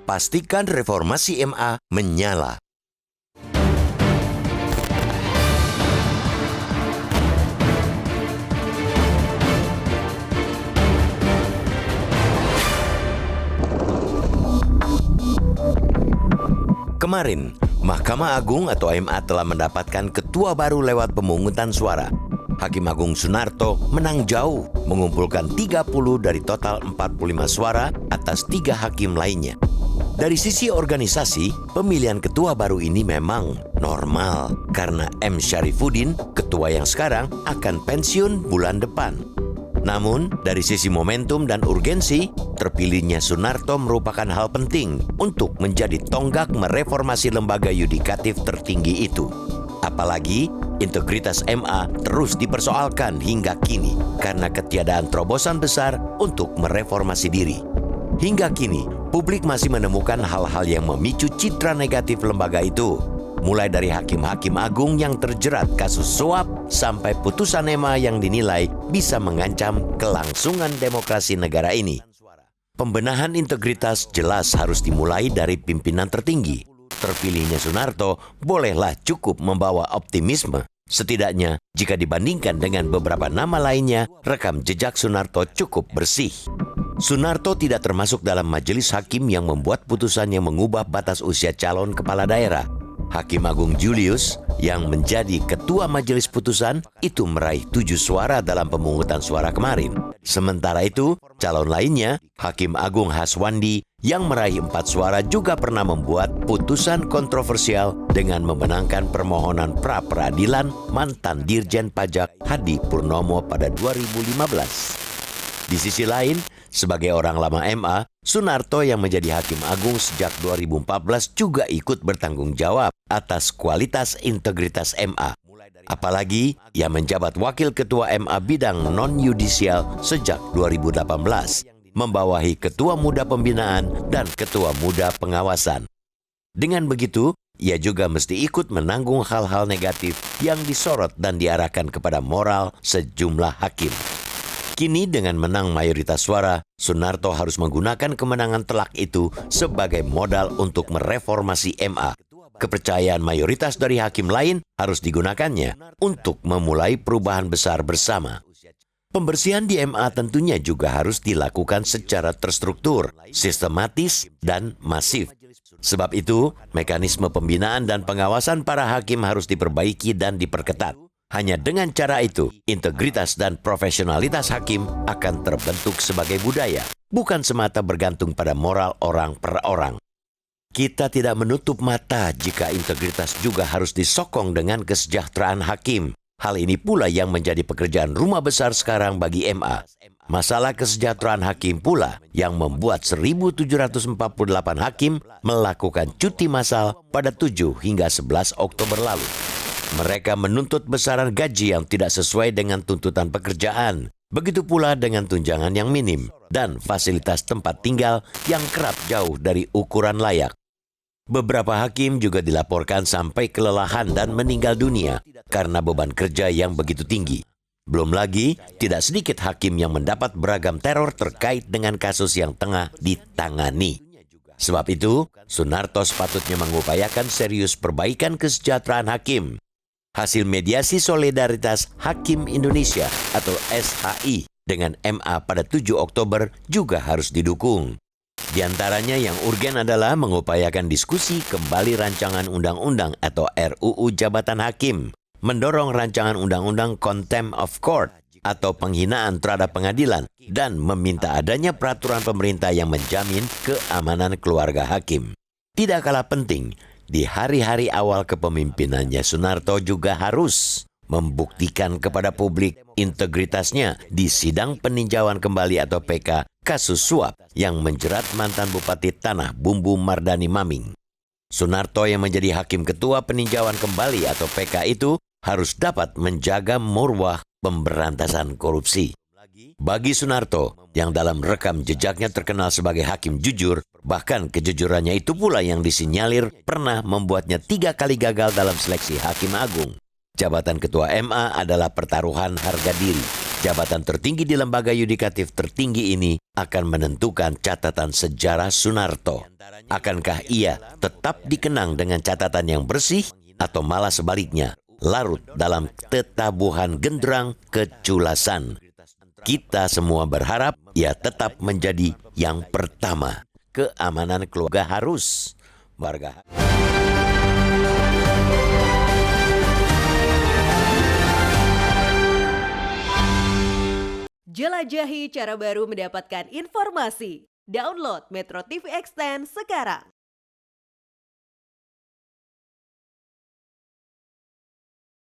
pastikan reformasi MA menyala. Kemarin, Mahkamah Agung atau MA telah mendapatkan ketua baru lewat pemungutan suara. Hakim Agung Sunarto menang jauh, mengumpulkan 30 dari total 45 suara atas 3 hakim lainnya. Dari sisi organisasi, pemilihan ketua baru ini memang normal karena M. Syarifuddin, ketua yang sekarang, akan pensiun bulan depan. Namun, dari sisi momentum dan urgensi, terpilihnya Sunarto merupakan hal penting untuk menjadi tonggak mereformasi lembaga yudikatif tertinggi itu. Apalagi, integritas MA terus dipersoalkan hingga kini karena ketiadaan terobosan besar untuk mereformasi diri. Hingga kini, publik masih menemukan hal-hal yang memicu citra negatif lembaga itu. Mulai dari hakim-hakim agung yang terjerat kasus suap sampai putusan MA yang dinilai bisa mengancam kelangsungan demokrasi negara ini. Pembenahan integritas jelas harus dimulai dari pimpinan tertinggi. Terpilihnya Sunarto bolehlah cukup membawa optimisme. Setidaknya, jika dibandingkan dengan beberapa nama lainnya, rekam jejak Sunarto cukup bersih. Sunarto tidak termasuk dalam majelis hakim yang membuat putusan yang mengubah batas usia calon kepala daerah. Hakim Agung Julius yang menjadi ketua majelis putusan itu meraih 7 suara dalam pemungutan suara kemarin. Sementara itu, calon lainnya, Hakim Agung Haswandi yang meraih 4 suara juga pernah membuat putusan kontroversial dengan memenangkan permohonan pra-peradilan mantan Dirjen Pajak Hadi Purnomo pada 2015. Di sisi lain, sebagai orang lama MA, Sunarto yang menjadi Hakim Agung sejak 2014 juga ikut bertanggung jawab atas kualitas integritas MA. Apalagi, ia menjabat Wakil Ketua MA bidang non-yudisial sejak 2018, membawahi Ketua Muda Pembinaan dan Ketua Muda Pengawasan. Dengan begitu, ia juga mesti ikut menanggung hal-hal negatif yang disorot dan diarahkan kepada moral sejumlah hakim. Kini dengan menang mayoritas suara, Sunarto harus menggunakan kemenangan telak itu sebagai modal untuk mereformasi MA. Kepercayaan mayoritas dari hakim lain harus digunakannya untuk memulai perubahan besar bersama. Pembersihan di MA tentunya juga harus dilakukan secara terstruktur, sistematis, dan masif. Sebab itu, mekanisme pembinaan dan pengawasan para hakim harus diperbaiki dan diperketat. Hanya dengan cara itu, integritas dan profesionalitas hakim akan terbentuk sebagai budaya, bukan semata bergantung pada moral orang per orang. Kita tidak menutup mata jika integritas juga harus disokong dengan kesejahteraan hakim. Hal ini pula yang menjadi pekerjaan rumah besar sekarang bagi MA. Masalah kesejahteraan hakim pula yang membuat 1.748 hakim melakukan cuti massal pada 7 hingga 11 Oktober lalu. Mereka menuntut besaran gaji yang tidak sesuai dengan tuntutan pekerjaan. Begitu pula dengan tunjangan yang minim dan fasilitas tempat tinggal yang kerap jauh dari ukuran layak. Beberapa hakim juga dilaporkan sampai kelelahan dan meninggal dunia karena beban kerja yang begitu tinggi. Belum lagi, tidak sedikit hakim yang mendapat beragam teror terkait dengan kasus yang tengah ditangani. Sebab itu, Sunarto sepatutnya mengupayakan serius perbaikan kesejahteraan hakim. Hasil mediasi solidaritas Hakim Indonesia atau SHI dengan MA pada 7 Oktober juga harus didukung. Di antaranya yang urgen adalah mengupayakan diskusi kembali rancangan undang-undang atau RUU Jabatan Hakim, mendorong rancangan undang-undang Contempt of Court atau penghinaan terhadap pengadilan, dan meminta adanya peraturan pemerintah yang menjamin keamanan keluarga hakim. Tidak kalah penting, di hari-hari awal kepemimpinannya Sunarto juga harus membuktikan kepada publik integritasnya di sidang peninjauan kembali atau PK kasus suap yang menjerat mantan Bupati Tanah Bumbu Mardani Maming. Sunarto yang menjadi hakim ketua peninjauan kembali atau PK itu harus dapat menjaga marwah pemberantasan korupsi. Bagi Sunarto, yang dalam rekam jejaknya terkenal sebagai hakim jujur, bahkan kejujurannya itu pula yang disinyalir pernah membuatnya 3 kali gagal dalam seleksi hakim agung. Jabatan ketua MA adalah pertaruhan harga diri. Jabatan tertinggi di lembaga yudikatif tertinggi ini akan menentukan catatan sejarah Sunarto. Akankah ia tetap dikenang dengan catatan yang bersih atau malah sebaliknya, larut dalam tetabuhan genderang keculasan? Kita semua berharap ia tetap menjadi yang pertama. Keamanan keluarga harus. Warga. Jelajahi cara baru mendapatkan informasi. Download Metro TV Extend sekarang.